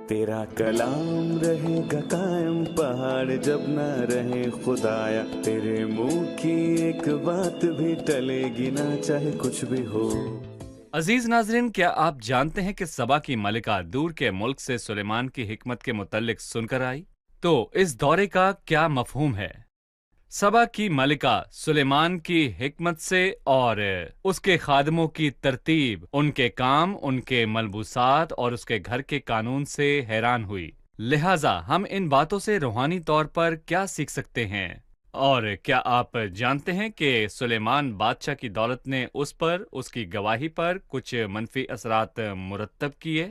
تیرا کلام رہے گا قائم، پہاڑ جب نہ رہے خدایا، تیرے منہ کی ایک بات بھی ٹلے گی نہ، چاہے کچھ بھی ہو۔ عزیز ناظرین، کیا آپ جانتے ہیں کہ سبا کی ملکہ دور کے ملک سے سلیمان کی حکمت کے متعلق سن کر آئی؟ تو اس دورے کا کیا مفہوم ہے؟ سبا کی ملکہ سلیمان کی حکمت سے اور اس کے خادموں کی ترتیب، ان کے کام، ان کے ملبوسات اور اس کے گھر کے قانون سے حیران ہوئی۔ لہٰذا ہم ان باتوں سے روحانی طور پر کیا سیکھ سکتے ہیں؟ اور کیا آپ جانتے ہیں کہ سلیمان بادشاہ کی دولت نے اس پر، اس کی گواہی پر کچھ منفی اثرات مرتب کیے؟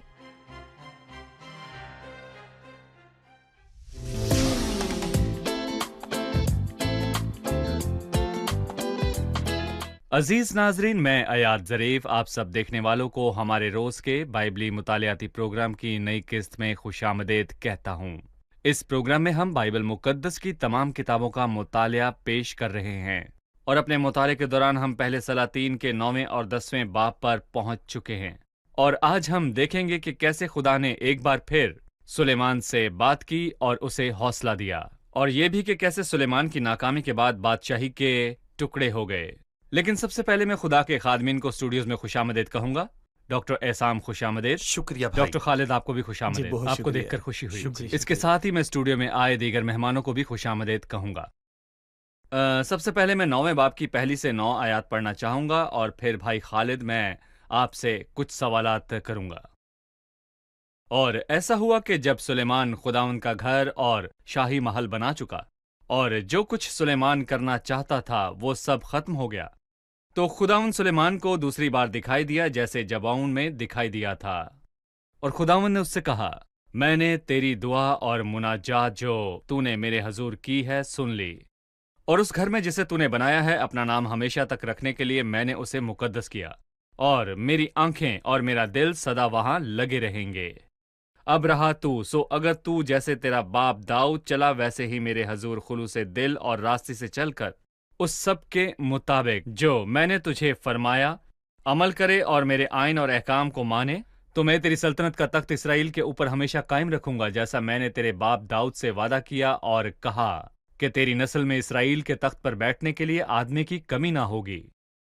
عزیز ناظرین، میں ایاد ظریف آپ سب دیکھنے والوں کو ہمارے روز کے بائبلی مطالعاتی پروگرام کی نئی قسط میں خوش آمدید کہتا ہوں۔ اس پروگرام میں ہم بائبل مقدس کی تمام کتابوں کا مطالعہ پیش کر رہے ہیں، اور اپنے مطالعے کے دوران ہم پہلے سلاطین کے 9ویں اور 10ویں باب پر پہنچ چکے ہیں، اور آج ہم دیکھیں گے کہ کیسے خدا نے ایک بار پھر سلیمان سے بات کی اور اسے حوصلہ دیا، اور یہ بھی کہ کیسے سلیمان کی ناکامی کے بعد بادشاہی کے ٹکڑے ہو گئے۔ لیکن سب سے پہلے میں خدا کے خادمین کو اسٹوڈیوز میں خوش آمدید کہوں گا۔ ڈاکٹر احسام خوش آمدید۔ شکریہ بھائی۔ ڈاکٹر خالد آپ کو بھی خوش آمدید۔ بہت آپ کو شکریہ۔ دیکھ کر خوشی ہوئی۔ شکریہ۔ اس کے ساتھ ہی میں اسٹوڈیو میں آئے دیگر مہمانوں کو بھی خوش آمدید کہوں گا۔ سب سے پہلے میں 9ویں باب کی پہلی سے 9 آیات پڑھنا چاہوں گا، اور پھر بھائی خالد میں آپ سے کچھ سوالات کروں گا۔ اور ایسا ہوا کہ جب سلیمان خداوند کا گھر اور شاہی محل بنا چکا، اور جو کچھ سلیمان کرنا چاہتا تھا وہ سب ختم ہو گیا، تو خداوند سلیمان کو دوسری بار دکھائی دیا جیسے جبعون میں دکھائی دیا تھا، اور خداوند نے اس سے کہا، میں نے تیری دعا اور مناجات جو تو نے میرے حضور کی ہے سن لی، اور اس گھر میں جسے تو نے بنایا ہے اپنا نام ہمیشہ تک رکھنے کے لیے میں نے اسے مقدس کیا، اور میری آنکھیں اور میرا دل سدا وہاں لگے رہیں گے۔ اب رہا تو سو اگر تو جیسے تیرا باپ داؤد چلا ویسے ہی میرے حضور خلوص دل اور راستے سے چل کر اس سب کے مطابق جو میں نے تجھے فرمایا عمل کرے اور میرے آئین اور احکام کو مانے، تو میں تیری سلطنت کا تخت اسرائیل کے اوپر ہمیشہ قائم رکھوں گا، جیسا میں نے تیرے باپ داؤد سے وعدہ کیا اور کہا کہ تیری نسل میں اسرائیل کے تخت پر بیٹھنے کے لیے آدمی کی کمی نہ ہوگی۔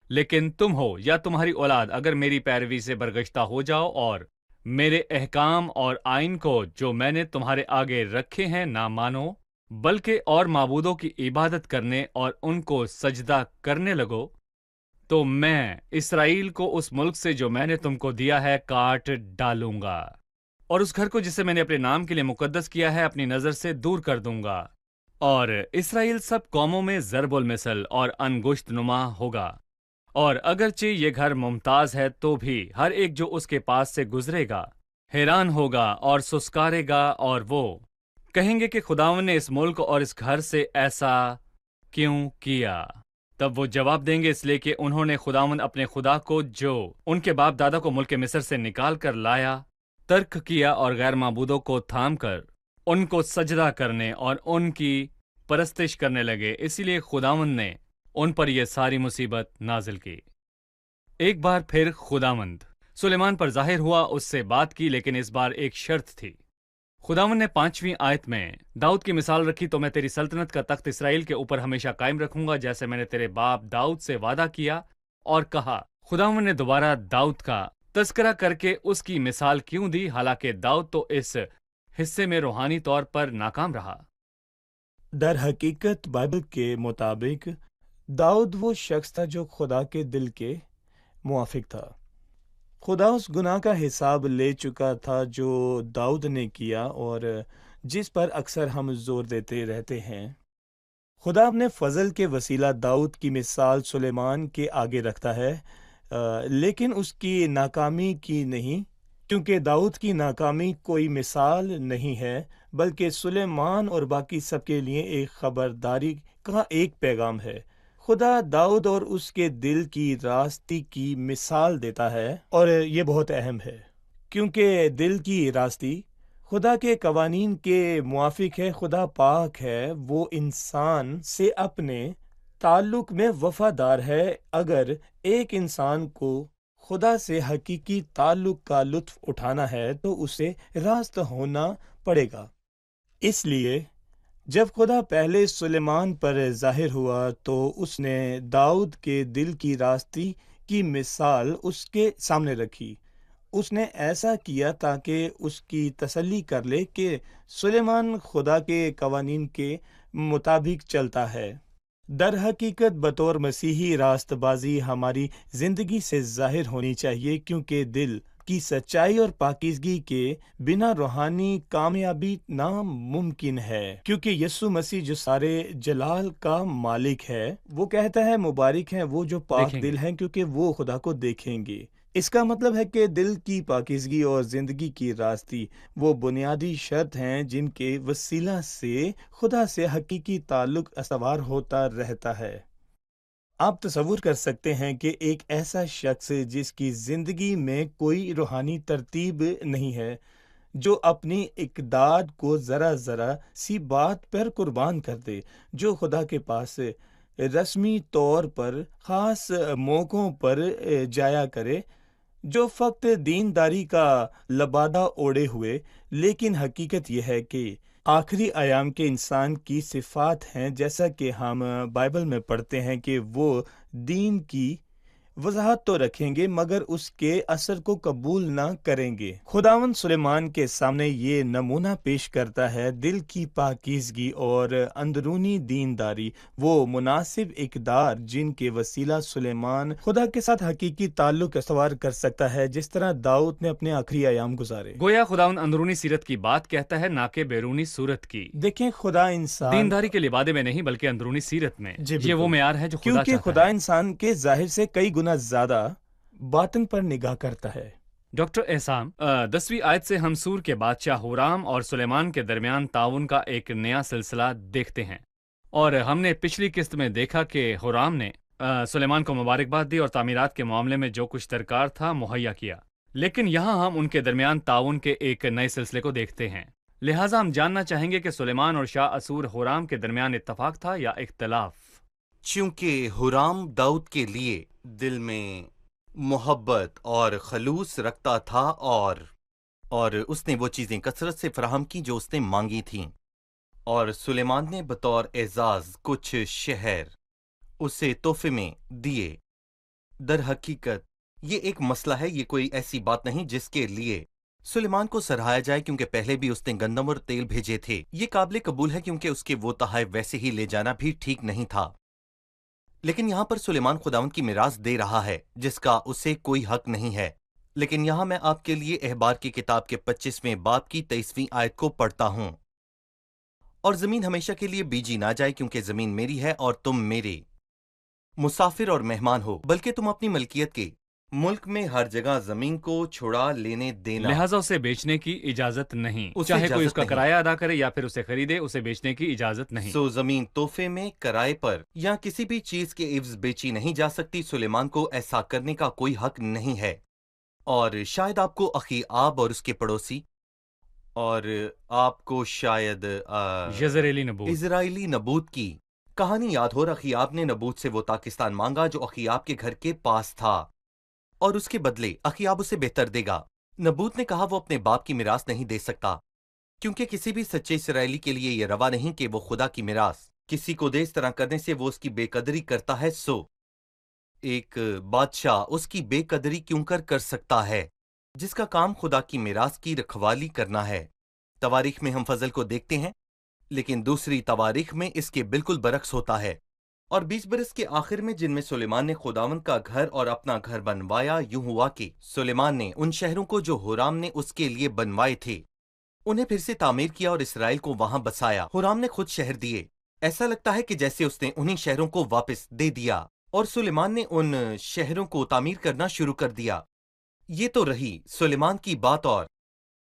لیکن تم ہو یا تمہاری اولاد اگر میری پیروی سے برگشتہ ہو جاؤ اور میرے احکام اور آئین کو جو میں نے تمہارے آگے رکھے ہیں نہ مانو، بلکہ اور معبودوں کی عبادت کرنے اور ان کو سجدہ کرنے لگو، تو میں اسرائیل کو اس ملک سے جو میں نے تم کو دیا ہے کاٹ ڈالوں گا، اور اس گھر کو جسے میں نے اپنے نام کے لیے مقدس کیا ہے اپنی نظر سے دور کر دوں گا، اور اسرائیل سب قوموں میں ضرب المثل اور انگشت نما ہوگا، اور اگرچہ یہ گھر ممتاز ہے تو بھی ہر ایک جو اس کے پاس سے گزرے گا حیران ہوگا اور سسکارے گا، اور وہ کہیں گے کہ خداوند نے اس ملک اور اس گھر سے ایسا کیوں کیا؟ تب وہ جواب دیں گے، اس لیے کہ انہوں نے خداوند اپنے خدا کو جو ان کے باپ دادا کو ملک مصر سے نکال کر لایا ترک کیا، اور غیر معبودوں کو تھام کر ان کو سجدہ کرنے اور ان کی پرستش کرنے لگے، اسی لیے خداوند نے ان پر یہ ساری مصیبت نازل کی۔ ایک بار پھر خداوند سلیمان پر ظاہر ہوا، اس سے بات کی، لیکن اس بار ایک شرط تھی۔ خداوند نے 5ویں آیت میں داؤد کی مثال رکھی، تو میں تیری سلطنت کا تخت اسرائیل کے اوپر ہمیشہ قائم رکھوں گا، جیسے میں نے تیرے باپ داؤد سے وعدہ کیا اور کہا۔ خداوند نے دوبارہ داؤد کا تذکرہ کر کے اس کی مثال کیوں دی، حالانکہ داؤد تو اس حصے میں روحانی طور پر ناکام رہا؟ در حقیقت بائبل کے مطابق داؤد وہ شخص تھا جو خدا کے دل کے موافق تھا۔ خدا اس گناہ کا حساب لے چکا تھا جو داؤد نے کیا اور جس پر اکثر ہم زور دیتے رہتے ہیں۔ خدا اپنے فضل کے وسیلہ داؤد کی مثال سلیمان کے آگے رکھتا ہے، لیکن اس کی ناکامی کی نہیں، کیونکہ داؤد کی ناکامی کوئی مثال نہیں ہے، بلکہ سلیمان اور باقی سب کے لیے ایک خبرداری کا ایک پیغام ہے۔ خدا داؤد اور اس کے دل کی راستی کی مثال دیتا ہے، اور یہ بہت اہم ہے، کیونکہ دل کی راستی خدا کے قوانین کے موافق ہے۔ خدا پاک ہے، وہ انسان سے اپنے تعلق میں وفادار ہے۔ اگر ایک انسان کو خدا سے حقیقی تعلق کا لطف اٹھانا ہے تو اسے راست ہونا پڑے گا۔ اس لیے جب خدا پہلے سلیمان پر ظاہر ہوا تو اس نے داؤد کے دل کی راستی کی مثال اس کے سامنے رکھی۔ اس نے ایسا کیا تاکہ اس کی تسلی کر لے کہ سلیمان خدا کے قوانین کے مطابق چلتا ہے۔ در حقیقت بطور مسیحی راست بازی ہماری زندگی سے ظاہر ہونی چاہیے، کیونکہ دل کی سچائی اور پاکیزگی کے بنا روحانی کامیابی ناممکن ہے۔ کیونکہ یسوع مسیح جو سارے جلال کا مالک ہے، وہ کہتا ہے مبارک ہیں وہ جو پاک دیکھیں گے۔ دل ہیں، کیونکہ وہ خدا کو دیکھیں گے۔ اس کا مطلب ہے کہ دل کی پاکیزگی اور زندگی کی راستی وہ بنیادی شرط ہیں جن کے وسیلہ سے خدا سے حقیقی تعلق استوار ہوتا رہتا ہے۔ آپ تصور کر سکتے ہیں کہ ایک ایسا شخص جس کی زندگی میں کوئی روحانی ترتیب نہیں ہے، جو اپنی اقدار کو ذرا ذرا سی بات پر قربان کر دے، جو خدا کے پاس رسمی طور پر خاص موقعوں پر جایا کرے، جو فقط دینداری کا لبادہ اوڑے ہوئے، لیکن حقیقت یہ ہے کہ آخری ایام کے انسان کی صفات ہیں، جیسا کہ ہم بائبل میں پڑھتے ہیں کہ وہ دین کی وضاحت تو رکھیں گے مگر اس کے اثر کو قبول نہ کریں گے۔ خداوند سلیمان کے سامنے یہ نمونہ پیش کرتا ہے دل کی پاکیزگی اور اندرونی دینداری، وہ مناسب اقدار جن کے وسیلہ سلیمان خدا کے ساتھ حقیقی تعلق استوار کر سکتا ہے، جس طرح داؤد نے اپنے آخری ایام گزارے۔ گویا خداوند اندرونی سیرت کی بات کہتا ہے، نہ کہ بیرونی صورت کی۔ دیکھیں خدا انسان دینداری کے لبادے میں نہیں بلکہ اندرونی سیرت میں۔ جی یہ بالکل، وہ معیار ہے جو خدا کیونکہ چاہتا خدا ہے۔ انسان کے ظاہر سے کئی گنا زیادہ باطن پر نگاہ کرتا ہے۔ ڈاکٹر احسام، 10ویں آیت سے ہم سور کے بادشاہ ہورام اور سلیمان کے درمیان تعاون کا ایک نیا سلسلہ دیکھتے ہیں، اور ہم نے پچھلی قسط میں دیکھا کہ ہورام نے سلیمان کو مبارکباد دی اور تعمیرات کے معاملے میں جو کچھ درکار تھا مہیا کیا، لیکن یہاں ہم ان کے درمیان تعاون کے ایک نئے سلسلے کو دیکھتے ہیں۔ لہٰذا ہم جاننا چاہیں گے کہ سلیمان اور شاہ اسور ہورام کے درمیان اتفاق تھا یا اختلاف؟ چونکہ ہورام داؤد کے لیے دل میں محبت اور خلوص رکھتا تھا اور اس نے وہ چیزیں کثرت سے فراہم کی جو اس نے مانگی تھیں، اور سلیمان نے بطور اعزاز کچھ شہر اسے تحفے میں دیے۔ در حقیقت یہ ایک مسئلہ ہے، یہ کوئی ایسی بات نہیں جس کے لیے سلیمان کو سراہا جائے، کیونکہ پہلے بھی اس نے گندم اور تیل بھیجے تھے۔ یہ قابل قبول ہے کیونکہ اس کے وہ تحائف ویسے ہی لے جانا بھی ٹھیک نہیں تھا، لیکن یہاں پر سلیمان خداوند کی میراث دے رہا ہے جس کا اسے کوئی حق نہیں ہے۔ لیکن یہاں میں آپ کے لیے احبار کی کتاب کے 25ویں باب کی 23ویں آیت کو پڑھتا ہوں، اور زمین ہمیشہ کے لیے بیجی نہ جائے، کیونکہ زمین میری ہے اور تم میرے مسافر اور مہمان ہو، بلکہ تم اپنی ملکیت کے ملک میں ہر جگہ زمین کو چھڑا لینے دینا۔ لہٰذا اسے بیچنے کی اجازت نہیں، اسے چاہے کوئی اجازت اس کا نہیں۔ کرایہ ادا کرے یا پھر اسے خریدے، اسے بیچنے کی اجازت نہیں۔ سو زمین تحفے میں، کرائے پر یا کسی بھی چیز کے عوض بیچی نہیں جا سکتی۔ سلیمان کو ایسا کرنے کا کوئی حق نہیں ہے، اور شاید آپ کو اخیاب اور اس کے پڑوسی، اور آپ کو شاید یزریلی نبوت، اسرائیلی نبوت کی کہانی یاد ہو۔ اخیاب نے نبوت سے وہ پاکستان مانگا جو اخیاب کے گھر کے پاس تھا، اور اس کے بدلے اخیاب اسے بہتر دے گا۔ نبوت نے کہا وہ اپنے باپ کی میراث نہیں دے سکتا، کیونکہ کسی بھی سچے اسرائیلی کے لیے یہ روا نہیں کہ وہ خدا کی میراث کسی کو دے۔ اس طرح کرنے سے وہ اس کی بے قدری کرتا ہے۔ سو ایک بادشاہ اس کی بے قدری کیوں کر سکتا ہے جس کا کام خدا کی میراث کی رکھوالی کرنا ہے؟ تواریخ میں ہم فضل کو دیکھتے ہیں، لیکن دوسری تواریخ میں اس کے بالکل برعکس ہوتا ہے۔ اور 20 برس کے آخر میں جن میں سلیمان نے خداوند کا گھر اور اپنا گھر بنوایا، یوں ہوا کہ سلیمان نے ان شہروں کو جو ہورام نے اس کے لیے بنوائے تھے انہیں پھر سے تعمیر کیا اور اسرائیل کو وہاں بسایا۔ ہورام نے خود شہر دیے، ایسا لگتا ہے کہ جیسے اس نے انہی شہروں کو واپس دے دیا، اور سلیمان نے ان شہروں کو تعمیر کرنا شروع کر دیا۔ یہ تو رہی سلیمان کی بات، اور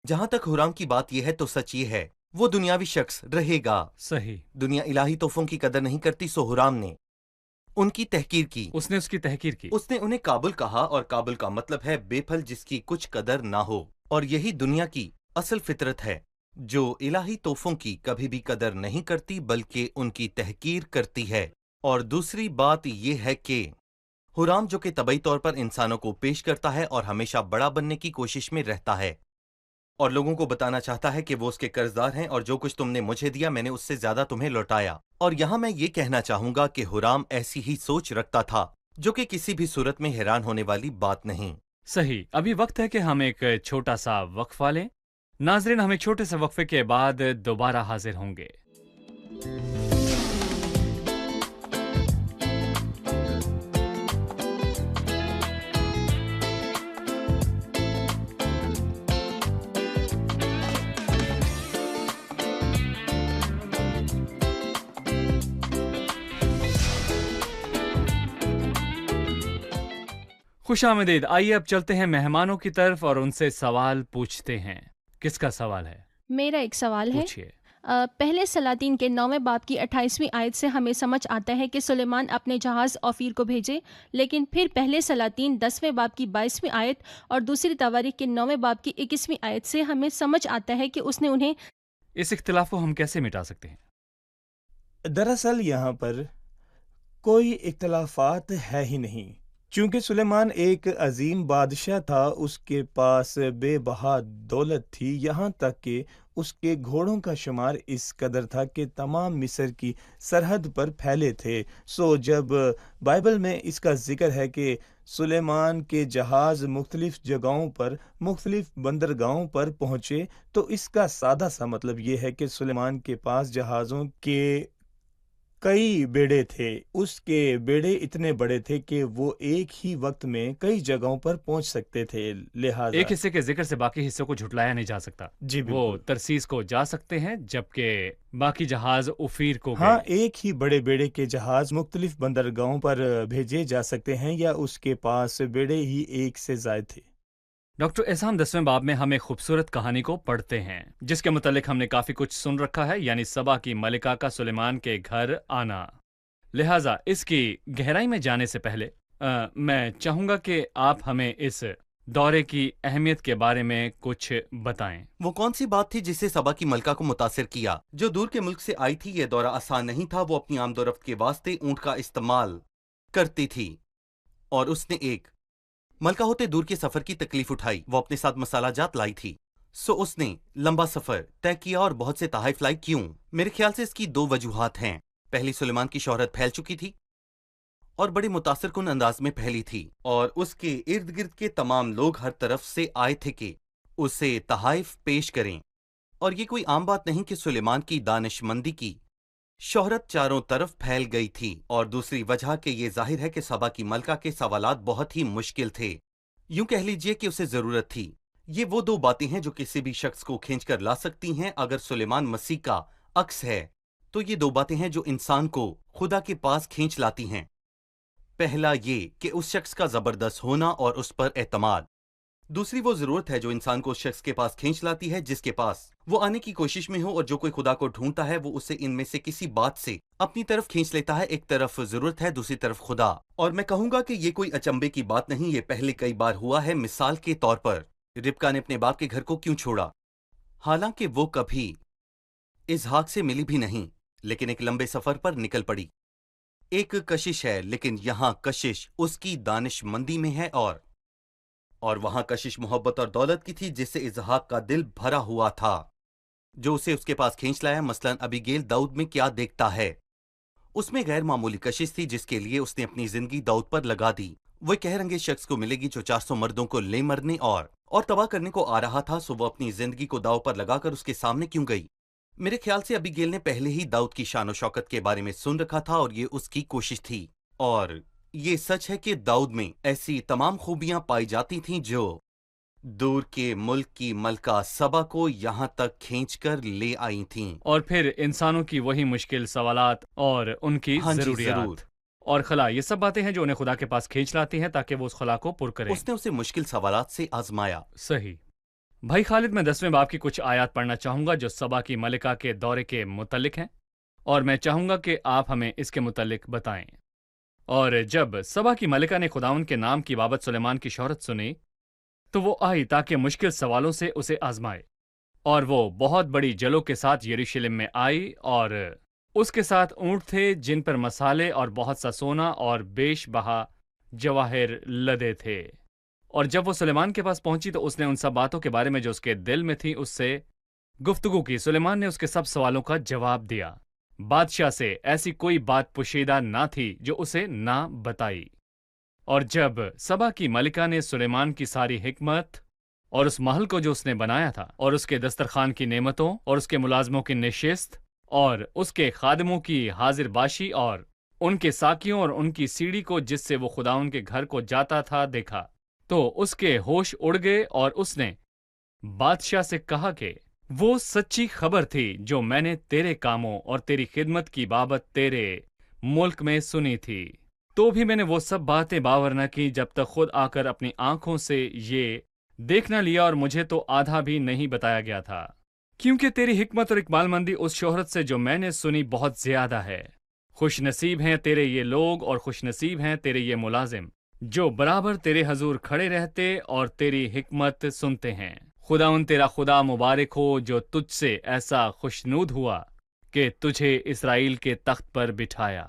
جہاں تک ہورام کی بات یہ ہے تو سچ یہ ہے وہ دنیاوی شخص رہے گا۔ صحیح، دنیا الہی تحفوں کی قدر نہیں کرتی، سو ہورام نے ان کی تحقیر کی۔ اس نے اس کی تحقیر کی۔ اس نے انہیں قابل کہا، اور قابل کا مطلب ہے بے پھل، جس کی کچھ قدر نہ ہو، اور یہی دنیا کی اصل فطرت ہے جو الہی تحفوں کی کبھی بھی قدر نہیں کرتی بلکہ ان کی تحقیر کرتی ہے۔ اور دوسری بات یہ ہے کہ हुराम जो कि तबई तौर पर इंसानों को पेश करता है और हमेशा बड़ा बनने की कोशिश में रहता है और लोगों को बताना चाहता है कि वो उसके कर्जदार हैं और जो कुछ तुमने मुझे दिया मैंने उससे ज्यादा तुम्हें लौटाया। और यहाँ मैं ये कहना चाहूंगा कि हुराम ऐसी ही सोच रखता था, जो कि किसी भी सूरत में हैरान होने वाली बात नहीं। सही। अभी वक्त है कि हम एक छोटा सा वक्फा लें। नाजरीन, हम एक छोटे से वक्फे के बाद दोबारा हाजिर होंगे। खुशामदीद। आइए अब चलते हैं मेहमानों की तरफ और उनसे सवाल पूछते हैं। किसका सवाल है? मेरा एक सवाल है। पूछिए। पहले सलातीन के 9वें बाब की 28वीं आयत से हमें समझ आता है कि सुलेमान अपने जहाज़ ओफीर को भेजे, लेकिन फिर पहले सलातीन 10वें बाब की 22वीं आयत और दूसरी तवारीख के 9वें बाब की 21वीं आयत से हमें समझ आता है कि उसने उन्हें। इस इख्तिलाफ को हम कैसे मिटा सकते हैं? दरअसल यहाँ पर कोई इख्तलाफात है ही नहीं, चूंकि सुलेमान एक अजीम बादशाह था। उसके पास बेबहा दौलत थी, यहाँ तक कि उसके घोड़ों का शुमार इस कदर था कि तमाम मिस्र की सरहद पर फैले थे। सो जब बाइबल में इसका जिक्र है कि सुलेमान के जहाज मुख्तलिफ जगहों पर मुख्तलिफ बंदरगाहों पर पहुंचे, तो इसका सादा सा मतलब ये है कि सुलेमान के पास जहाज़ों के कई बेड़े थे। उसके बेड़े इतने बड़े थे कि वो एक ही वक्त में कई जगहों पर पहुंच सकते थे। लिहाजा एक हिस्से के जिक्र से बाकी हिस्सों को झुटलाया नहीं जा सकता। जी वो बिल्कुल। तरसीस को जा सकते हैं, जबकि बाकी जहाज उफीर को हाँ, गए। एक ही बड़े बेड़े के जहाज मुख्तलिफ बंदरगाहों पर भेजे जा सकते हैं, या उसके पास बेड़े ही एक से ज्यादा थे। डॉक्टर एहसान 10वें बाब में हम एक खूबसूरत कहानी को पढ़ते हैं, जिसके मुतालिक हमने काफी कुछ सुन रखा है, यानी सबा की मलिका का सुलेमान के घर आना। लिहाजा इसकी गहराई में जाने से पहले मैं चाहूंगा कि आप हमें इस दौरे की अहमियत के बारे में कुछ बताएं। वो कौन सी बात थी जिससे सबा की मलका को मुतासिर किया, जो दूर के मुल्क से आई थी? यह दौरा आसान नहीं था। वो अपनी आमदोरफ्त के वास्ते ऊंट का इस्तेमाल करती थी और उसने एक मलका होते दूर के सफर की तकलीफ उठाई। वो अपने साथ मसाला जात लाई थी, सो उसने लंबा सफर तय किया और बहुत से तहाइफ लाई। क्यों? मेरे ख्याल से इसकी दो वजूहात हैं। पहली, सुलेमान की शोहरत फैल चुकी थी और बड़ी मुतासिर कुन अंदाज में फैली थी, और उसके इर्द गिर्द के तमाम लोग हर तरफ से आए थे कि उसे तहाइफ पेश करें। और ये कोई आम बात नहीं कि सुलेमान की दानिशमंदी की शोहरत चारों तरफ फैल गई थी। और दूसरी वजह कि ये जाहिर है कि सबा की मलका के सवालात बहुत ही मुश्किल थे। यूं कह लीजिए कि उसे जरूरत थी। ये वो दो बातें हैं जो किसी भी शख्स को खींच कर ला सकती हैं। अगर सुलेमान मसीह का अक्स है, तो ये दो बातें हैं जो इंसान को खुदा के पास खींच लाती हैं। पहला ये कि उस शख्स का जबरदस्त होना और उस पर एतमाद। दूसरी वो जरूरत है जो इंसान को उस शख्स के पास खींच लाती है जिसके पास वो आने की कोशिश में हो। और जो कोई खुदा को ढूंढता है वो उसे इनमें से किसी बात से अपनी तरफ खींच लेता है। एक तरफ जरूरत है, दूसरी तरफ खुदा। और मैं कहूंगा कि ये कोई अचंभे की बात नहीं, ये पहले कई बार हुआ है। मिसाल के तौर पर रिबका ने अपने बाप के घर को क्यों छोड़ा? हालांकि वो कभी इसहाक से मिली भी नहीं, लेकिन एक लंबे सफर पर निकल पड़ी। एक कशिश है, लेकिन यहां कशिश उसकी दानिशमंदी में है और वहां कशिश मोहब्बत और दौलत की थी जिससे इसहाक का दिल भरा हुआ था, जो उसे उसके पास खींच लाया। मसलन अबीगेल दाऊद में क्या देखता है? उसमें गैर मामूली कशिश थी जिसके लिए उसने अपनी जिंदगी दाऊद पर लगा दी। वो एक कहरंगे शख्स को मिलेगी जो 400 मर्दों को ले मरने और तबाह करने को आ रहा था। सो वो अपनी जिंदगी को दाव पर लगाकर उसके सामने क्यों गई? मेरे ख्याल से अबीगेल ने पहले ही दाऊद की शान और शौकत के बारे में सुन रखा था और ये उसकी कोशिश थी। और ये सच है कि दाऊद में ऐसी तमाम खूबियां पाई जाती थीं जो दूर के मुल्क की मलका सबा को यहाँ तक खींचकर ले आई थीं। और फिर इंसानों की वही मुश्किल सवालात और उनकी हाँ जी, जरूरियात जरूर। और खला, ये सब बातें हैं जो उन्हें खुदा के पास खींच लाती हैं ताकि वो उस खला को पुर करें। उसने उसे मुश्किल सवालात से आजमाया। सही। भाई खालिद, मैं 10वें बाब की कुछ आयत पढ़ना चाहूंगा जो सबा की मलिका के दौरे के मुतल्लिक हैं, और मैं चाहूंगा कि आप हमें इसके मुतल्लिक बताएं। और जब सबा की मलिका ने खुदावन के नाम की बाबत सुलेमान की शोहरत सुनी, तो वो आई ताकि मुश्किल सवालों से उसे आजमाए। और वो बहुत बड़ी जलों के साथ यरूशलेम में आई, और उसके साथ ऊंट थे जिन पर मसाले और बहुत सा सोना और बेश बहा जवाहिर लदे थे। और जब वो सुलेमान के पास पहुंची तो उसने उन सब बातों के बारे में जो उसके दिल में थी उससे गुफ्तगू की। सुलेमान ने उसके सब सवालों का जवाब दिया। बादशाह से ऐसी कोई बात पोशीदा ना थी जो उसे ना बताई। और जब सबा की मलिका ने सुलेमान की सारी हिकमत और उस महल को जो उसने बनाया था और उसके दस्तरखान की नेमतों और उसके मुलाजमों की निशिस्त और उसके खादिमों की हाजिरबाशी और उनके साकियों और उनकी सीढ़ी को जिससे वो खुदा उनके घर को जाता था देखा, तो उसके होश उड़ गए और उसने बादशाह से कहा कि वो सच्ची खबर थी जो मैंने तेरे कामों और तेरी खिदमत की बाबत तेरे मुल्क में सुनी थी। तो भी मैंने वो सब बातें बावर न की जब तक खुद आकर अपनी आंखों से ये देख न लिया, और मुझे तो आधा भी नहीं बताया गया था, क्योंकि तेरी हिकमत और इकबालमंदी उस शोहरत से जो मैंने सुनी बहुत ज्यादा है। खुश नसीब हैं तेरे ये लोग और खुश नसीब हैं तेरे ये मुलाजिम जो बराबर तेरे हजूर खड़े रहते और तेरी हिकमत सुनते हैं। खुदाउन तेरा खुदा मुबारक हो जो तुझसे ऐसा खुशनूद हुआ कि तुझे इसराइल के तख्त पर बिठाया,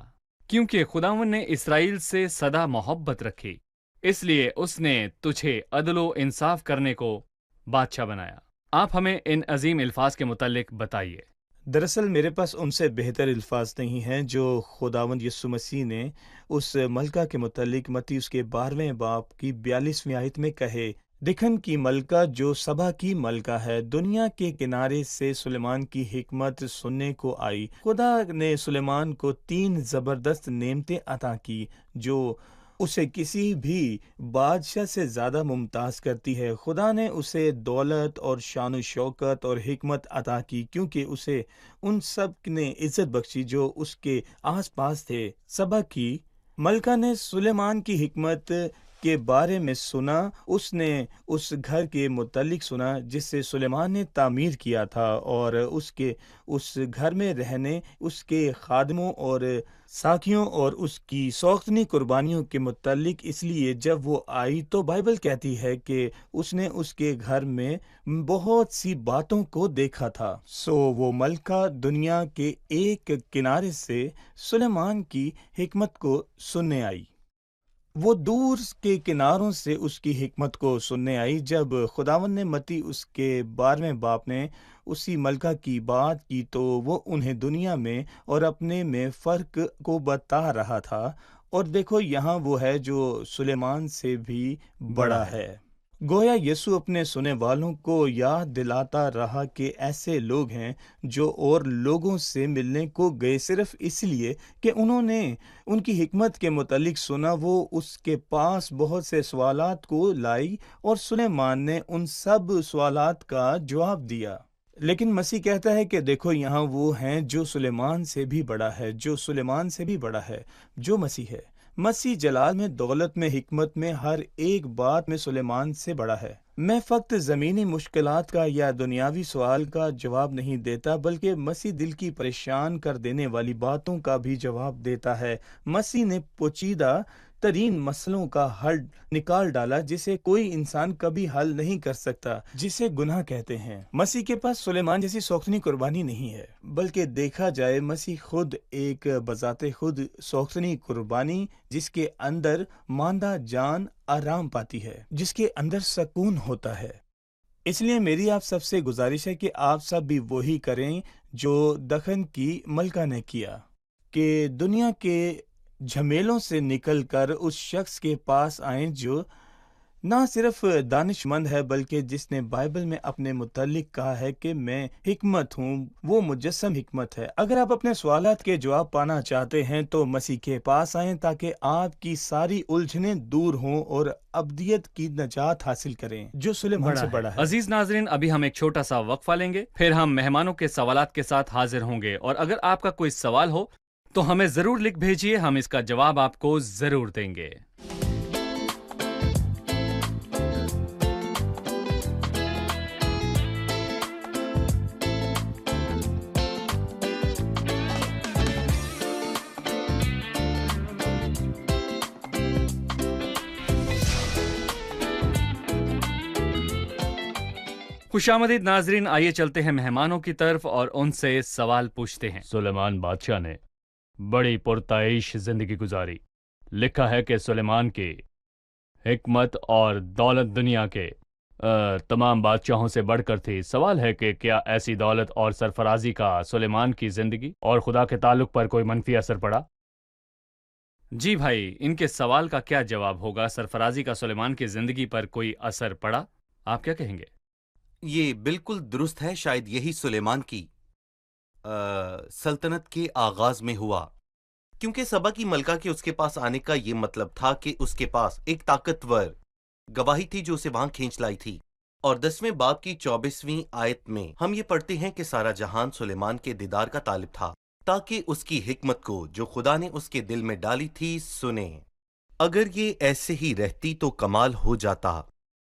क्योंकि खुदावन ने इसराइल से सदा मोहब्बत रखी, इसलिए उसने तुझे अदलो इंसाफ करने को बादशाह बनाया। आप हमें इन अजीम अल्फाज के मुतालिक बताइए। दरअसल मेरे पास उनसे बेहतर अल्फाज नहीं हैं जो खुदावंद यीशु मसीह ने उस मलका के मुतालिक मत्ती उसके 12वें बाब की 42वीं आयत में कहे। दिखन की मलका जो सबा की मलका है, दुनिया के किनारे से सुलेमान की हिकमत सुनने को आई। खुदा ने सुलेमान को 3 जबरदस्त नेमतें अता की जो उसे किसी भी बादशाह से ज़्यादा मुमताज़ करती है। खुदा ने उसे दौलत और शान शौकत और हिकमत अता की, क्योंकि उसे उन सब ने इज़्ज़त बख्शी जो उसके आस पास थे। सबा की मलका ने सुलेमान की हिकमत के बारे में सुना। उसने उस घर के मुतालिक सुना जिससे सुलेमान ने तामीर किया था, और उसके उस घर में रहने उसके खादमों और साकियों और उसकी सौख्तनी कुर्बानियों के मुतालिक। इसलिए जब वो आई तो बाइबल कहती है कि उसने उसके घर में बहुत सी बातों को देखा था। वो मलका दुनिया के एक किनारे से सुलेमान की हिकमत को सुनने आई। वो दूर के किनारों से उसकी हिकमत को सुनने आई। जब खुदावन ने मत्ती उसके 12वें बाब में उसी मलका की बात की तो वो उन्हें दुनिया में और अपने में फ़र्क को बता रहा था। और देखो यहाँ वो है जो सुलेमान से भी बड़ा है। गोया यीशु अपने सुने वालों को याद दिलाता रहा कि ऐसे लोग हैं जो और लोगों से मिलने को गए सिर्फ इसलिए कि उन्होंने उनकी हिकमत के मुतालिक सुना। वो उसके पास बहुत से सवालात को लाई और सुलेमान ने उन सब सवालात का जवाब दिया। लेकिन मसीह कहता है कि देखो यहाँ वो हैं जो सुलेमान से भी बड़ा है, जो सुलेमान से भी बड़ा है, जो मसीह है। मसीह जलाल में, दौलत में, हिकमत में, हर एक बात में सुलेमान से बड़ा है। मैं फक्त ज़मीनी मुश्किलात का या दुनियावी सवाल का जवाब नहीं देता, बल्कि मसीह दिल की परेशान कर देने वाली बातों का भी जवाब देता है। मसीह ने पोचीदा तरीन मसलों का हल निकाल डाला जिसे कोई इंसान कभी हल नहीं कर सकता, जिसे गुनाह कहते हैं। मसीह के पास सुलेमान जैसी सौख्तनी कुर्बानी नहीं है, बल्कि देखा जाए मसीह खुद एक बजाते खुद सौख्तनी कुर्बानी जिसके अंदर मांदा जान आराम पाती है, जिसके अंदर सुकून होता है। इसलिए मेरी आप सबसे गुजारिश है कि आप सब भी वही करें जो दखन की मलका ने किया, कि दुनिया के झमेलों से निकलकर उस शख्स के पास आएं जो ना सिर्फ दानिशमंद है बल्कि जिसने बाइबल में अपने मुतालिक कहा है कि मैं हिकमत हूँ। वो मुजस्सम हिकमत है। अगर आप अपने सवालात के जवाब पाना चाहते हैं तो मसीह के पास आएं ताकि आपकी सारी उलझनें दूर हों और अब्दियत की नजात हासिल करें जो सुलेमान से बड़ा है। अजीज नाजरीन, अभी हम एक छोटा सा वक्फा लेंगे, फिर हम मेहमानों के सवालात के साथ हाजिर होंगे। और अगर आपका कोई सवाल हो तो हमें जरूर लिख भेजिए, हम इसका जवाब आपको जरूर देंगे। खुशामदीद नाजरीन, आइए चलते हैं मेहमानों की तरफ और उनसे सवाल पूछते हैं। सुलेमान बादशाह ने बड़ी पुरताइश जिंदगी गुजारी लिखा है कि सुलेमान की हिकमत और दौलत दुनिया के तमाम बादशाहों से बढ़कर थी। सवाल है कि क्या ऐसी दौलत और सरफराजी का सुलेमान की जिंदगी और खुदा के ताल्लुक पर कोई मनफी असर पड़ा? जी भाई, इनके सवाल का क्या जवाब होगा? सरफराजी का सुलेमान की जिंदगी पर कोई असर पड़ा? आप क्या कहेंगे? ये बिल्कुल दुरुस्त है। शायद यही सुलेमान की सल्तनत के आगाज में हुआ, क्योंकि सबा की मलका के उसके पास आने का ये मतलब था कि उसके पास एक ताकतवर गवाही थी जो उसे वहां खींच लाई थी। और 10वें बाब की 24वीं आयत में हम ये पढ़ते हैं कि सारा जहान सुलेमान के दीदार का तालिब था, ताकि उसकी हिकमत को जो खुदा ने उसके दिल में डाली थी सुने। अगर ये ऐसे ही रहती तो कमाल हो जाता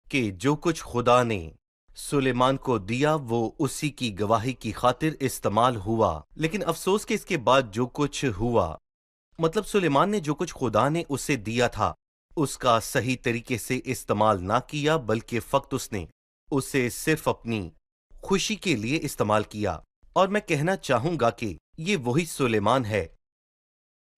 कि जो कुछ खुदा ने सुलेमान को दिया वो उसी की गवाही की खातिर इस्तेमाल हुआ। लेकिन अफसोस कि इसके बाद जो कुछ हुआ, मतलब सुलेमान ने जो कुछ खुदा ने उसे दिया था उसका सही तरीके से इस्तेमाल ना किया, बल्कि फक्त उसने उसे सिर्फ अपनी खुशी के लिए इस्तेमाल किया। और मैं कहना चाहूंगा कि ये वही सुलेमान है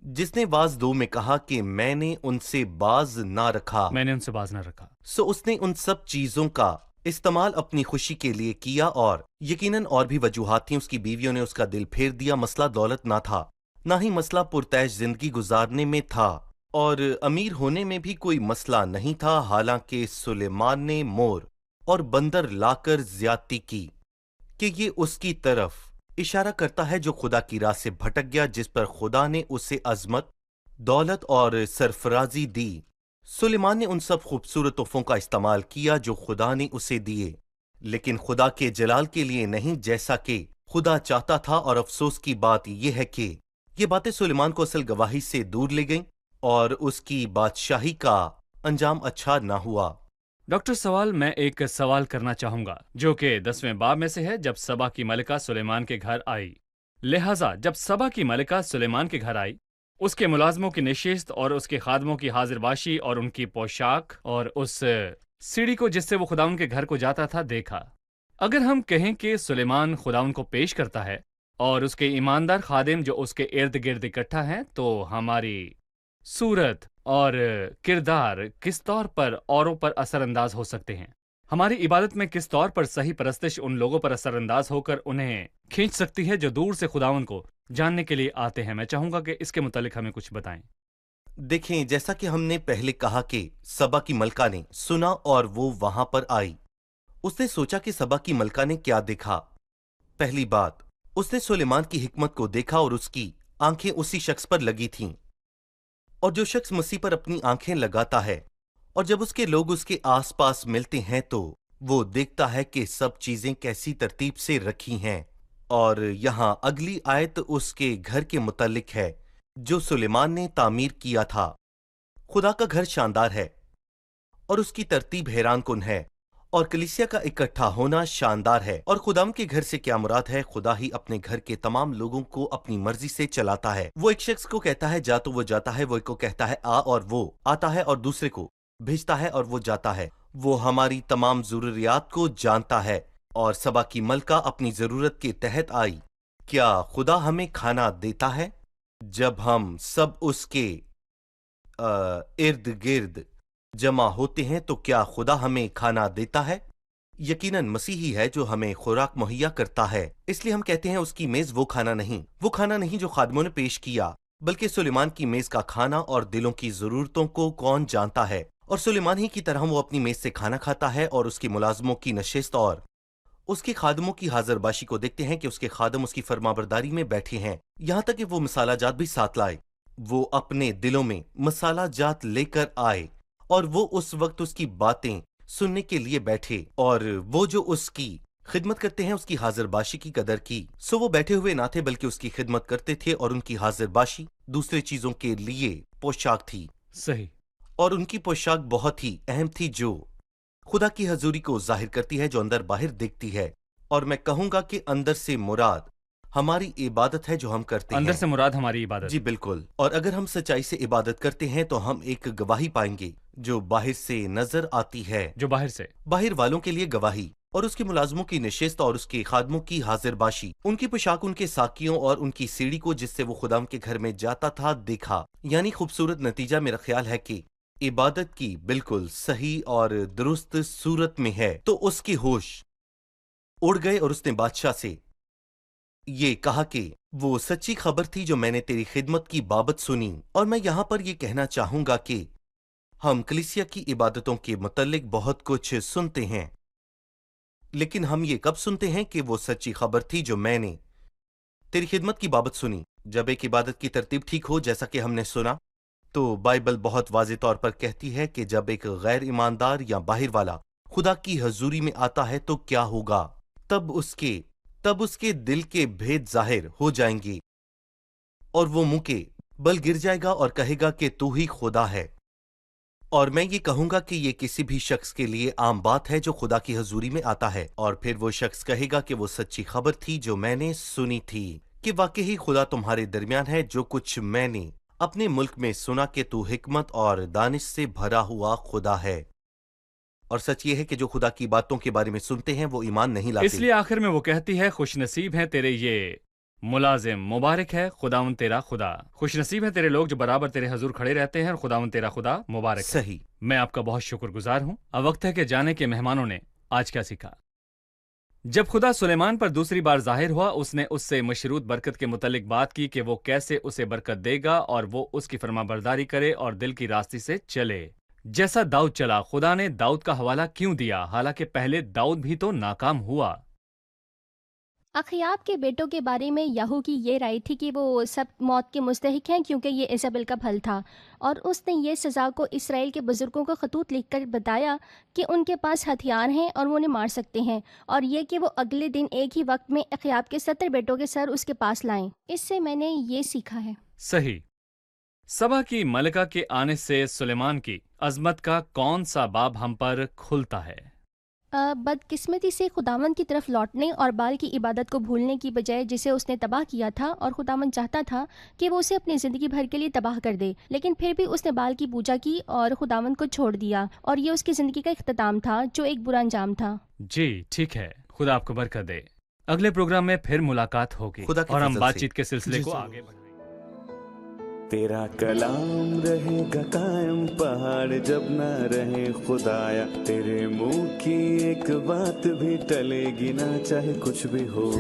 जिसने वाज 2 में कहा कि मैंने उनसे बाज ना रखा। मैंने उनसे बाज न रखा। सो उसने उन सब चीजों का इस्तेमाल अपनी खुशी के लिए किया, और यकीनन और भी वजूहात थी। उसकी बीवियों ने उसका दिल फेर दिया। मसला दौलत ना था, ना ही मसला पुरतैश जिंदगी गुजारने में था, और अमीर होने में भी कोई मसला नहीं था। हालांकि सुलेमान ने मोर और बंदर लाकर ज्यादती की कि ये उसकी तरफ इशारा करता है जो खुदा की राह से भटक गया, जिस पर खुदा ने उसे अजमत, दौलत और सरफराजी दी। सुलेमान ने उन सब खूबसूरत तोहफों का इस्तेमाल किया जो खुदा ने उसे दिए, लेकिन खुदा के जलाल के लिए नहीं, जैसा कि खुदा चाहता था। और अफसोस की बात यह है कि ये बातें सुलेमान को असल गवाही से दूर ले गईं और उसकी बादशाही का अंजाम अच्छा ना हुआ। डॉक्टर सवाल, मैं एक सवाल करना चाहूंगा जो कि 10वें बाब में से है। जब सबा की मलिका सुलेमान के घर आई, लिहाजा जब सबा की मलिका सुलेमान के घर आई, उसके मुलाजमों की नशिस्त और उसके खादमों की हाजिरबाशी और उनकी पोशाक और उस सीढ़ी को जिससे वो खुदाउन के घर को जाता था देखा। अगर हम कहें कि सुलेमान खुदाउन को पेश करता है और उसके ईमानदार खादिम जो उसके इर्द गिर्द इकट्ठा हैं, तो हमारी सूरत और किरदार किस तौर पर औरों पर असरअंदाज हो सकते हैं? हमारी इबादत में किस तौर पर सही परस्तिश उन लोगों पर असरअंदाज होकर उन्हें खींच सकती है जो दूर से खुदावन को जानने के लिए आते हैं? मैं चाहूंगा कि इसके मुतालिक हमें कुछ बताएं। देखें, जैसा कि हमने पहले कहा कि सबा की मलका ने सुना और वो वहां पर आई। उसने सोचा कि सबा की मलका ने क्या देखा। पहली बात, उसने सुलेमान की हिकमत को देखा और उसकी आंखें उसी शख्स पर लगी थीं। और जो शख्स मसीह पर अपनी आंखें लगाता है और जब उसके लोग उसके आसपास मिलते हैं तो वो देखता है कि सब चीजें कैसी तरतीब से रखी हैं। और यहां अगली आयत उसके घर के मुतल्लिक है जो सुलेमान ने तामीर किया था। खुदा का घर शानदार है और उसकी तरतीब हैरान कुन है, और कलीसिया का इकट्ठा होना शानदार है। और खुदाम के घर से क्या मुराद है? खुदा ही अपने घर के तमाम लोगों को अपनी मर्जी से चलाता है। वो एक शख्स को कहता है जा तो वो जाता है, वो एक को कहता है आ और वो आता है, और दूसरे को भेजता है और वो जाता है। वो हमारी तमाम जरूरियात को जानता है। और सबा की मलका अपनी जरूरत के तहत आई। क्या खुदा हमें खाना देता है? जब हम सब उसके इर्द गिर्द जमा होते हैं तो क्या खुदा हमें खाना देता है? यकीनन मसीह ही है जो हमें खुराक मुहैया करता है। इसलिए हम कहते हैं उसकी मेज वो खाना नहीं जो खादमों ने पेश किया, बल्कि सुलेमान की मेज का खाना और दिलों की जरूरतों को कौन जानता है। और सुलेमान ही की तरह वो अपनी मेज से खाना खाता है और उसकी मुलाजमों की नशिस्त और उसके खादमों की हाजिरबाशी को देखते हैं कि उसके खादम उसकी फरमाबरदारी में बैठे हैं, यहाँ तक कि वो मसाला जात भी साथ लाए। वो अपने दिलों में मसाला जात लेकर आए और वो उस वक्त उसकी बातें सुनने के लिए बैठे, और वो जो उसकी खिदमत करते हैं उसकी हाजिरबाशी की कदर की। सो वो बैठे हुए ना थे बल्कि उसकी खिदमत करते थे, और उनकी हाजिरबाशी दूसरे चीजों के लिए पोशाक थी। सही। और उनकी पोशाक बहुत ही अहम थी जो खुदा की हजूरी को जाहिर करती है, जो अंदर बाहर दिखती है। और मैं कहूंगा कि अंदर से मुराद हमारी इबादत है जो हम करते हैं। अंदर से मुराद हमारी इबादत। जी बिल्कुल। और अगर हम सच्चाई से इबादत करते हैं तो हम एक गवाही पाएंगे जो बाहर से नजर आती है। जो बाहर से, बाहर वालों के लिए गवाही, اور اس کے ملازموں کی نشست اور اس کے خادموں کی حاضر باشی، ان کی پوشاک، ان کے ساقیوں اور ان کی سیڑھی کو جس سے وہ خداوند کے گھر میں جاتا تھا دیکھا۔ یعنی خوبصورت نتیجہ میرا خیال ہے کہ عبادت کی بالکل صحیح اور درست صورت میں ہے۔ تو اس کے ہوش اڑ گئے اور اس نے بادشاہ سے یہ کہا کہ وہ سچی خبر تھی جو میں نے تیری خدمت کی بابت سنی، اور میں یہاں پر یہ کہنا چاہوں گا کہ ہم کلیسیا کی عبادتوں کے متعلق بہت کچھ سنتے ہیں، لیکن ہم یہ کب سنتے ہیں کہ وہ سچی خبر تھی جو میں نے تیری خدمت کی بابت سنی؟ جب ایک عبادت کی ترتیب ٹھیک ہو، جیسا کہ ہم نے سنا، تو بائبل بہت واضح طور پر کہتی ہے کہ جب ایک غیر ایماندار یا باہر والا خدا کی حضوری میں آتا ہے تو کیا ہوگا؟ تب اس کے دل کے بھید ظاہر ہو جائیں گے، اور وہ منہ کے بل گر جائے گا اور کہے گا کہ تو ہی خدا ہے۔ اور میں یہ کہوں گا کہ یہ کسی بھی شخص کے لیے عام بات ہے جو خدا کی حضوری میں آتا ہے، اور پھر وہ شخص کہے گا کہ وہ سچی خبر تھی جو میں نے سنی تھی، کہ واقعی خدا تمہارے درمیان ہے۔ جو کچھ میں نے اپنے ملک میں سنا کہ تو حکمت اور دانش سے بھرا ہوا خدا ہے۔ اور سچ یہ ہے کہ جو خدا کی باتوں کے بارے میں سنتے ہیں وہ ایمان نہیں لاتے۔ اس لیے آخر میں وہ کہتی ہے، خوش نصیب ہیں تیرے یہ ملازم، مبارک ہے خداوند تیرا خدا۔ خوش نصیب ہیں تیرے لوگ جو برابر تیرے حضور کھڑے رہتے ہیں، اور خداوند تیرا خدا مبارک ہے۔ صحیح۔ میں آپ کا بہت شکر گزار ہوں۔ اب وقت ہے کہ جانے کہ مہمانوں نے آج کیا سیکھا۔ جب خدا سلیمان پر دوسری بار ظاہر ہوا، اس نے اس سے مشروط برکت کے متعلق بات کی کہ وہ کیسے اسے برکت دے گا اور وہ اس کی فرما برداری کرے اور دل کی راستی سے چلے جیسا داؤد چلا۔ خدا نے داؤد کا حوالہ کیوں دیا، حالانکہ پہلے داؤد بھی تو ناکام ہوا؟ اخیاب کے بیٹوں کے بارے میں یہو کی یہ رائے تھی کہ وہ سب موت کے مستحق ہیں کیونکہ یہ ایزابل کا پھل تھا، اور اس نے یہ سزا کو اسرائیل کے بزرگوں کو خطوط لکھ کر بتایا کہ ان کے پاس ہتھیار ہیں اور وہ انہیں مار سکتے ہیں، اور یہ کہ وہ اگلے دن ایک ہی وقت میں اخیاب کے 70 بیٹوں کے سر اس کے پاس لائیں۔ اس سے میں نے یہ سیکھا ہے۔ صحیح۔ سبا کی ملکہ کے آنے سے سلیمان کی عظمت کا کون سا باب ہم پر کھلتا ہے؟ بدقسمتی سے خداوند کی طرف لوٹنے اور بال کی عبادت کو بھولنے کی بجائے جسے اس نے تباہ کیا تھا، اور خداوند چاہتا تھا کہ وہ اسے اپنی زندگی بھر کے لیے تباہ کر دے، لیکن پھر بھی اس نے بال کی پوجا کی اور خداوند کو چھوڑ دیا، اور یہ اس کی زندگی کا اختتام تھا جو ایک برا انجام تھا۔ جی ٹھیک ہے، خدا آپ کو برکت دے۔ اگلے پروگرام میں پھر ملاقات ہوگی خدا کے اور ہم فضل بات سے۔ چیت کے سلسلے جی کو ضرور۔ آگے بڑھائیں گے۔ تیرا کلام رہے گا قائم، پہاڑ جب نہ رہے خدایا، تیرے منہ کی ایک بات بھی ٹلے گی نہ، چاہے کچھ بھی ہو۔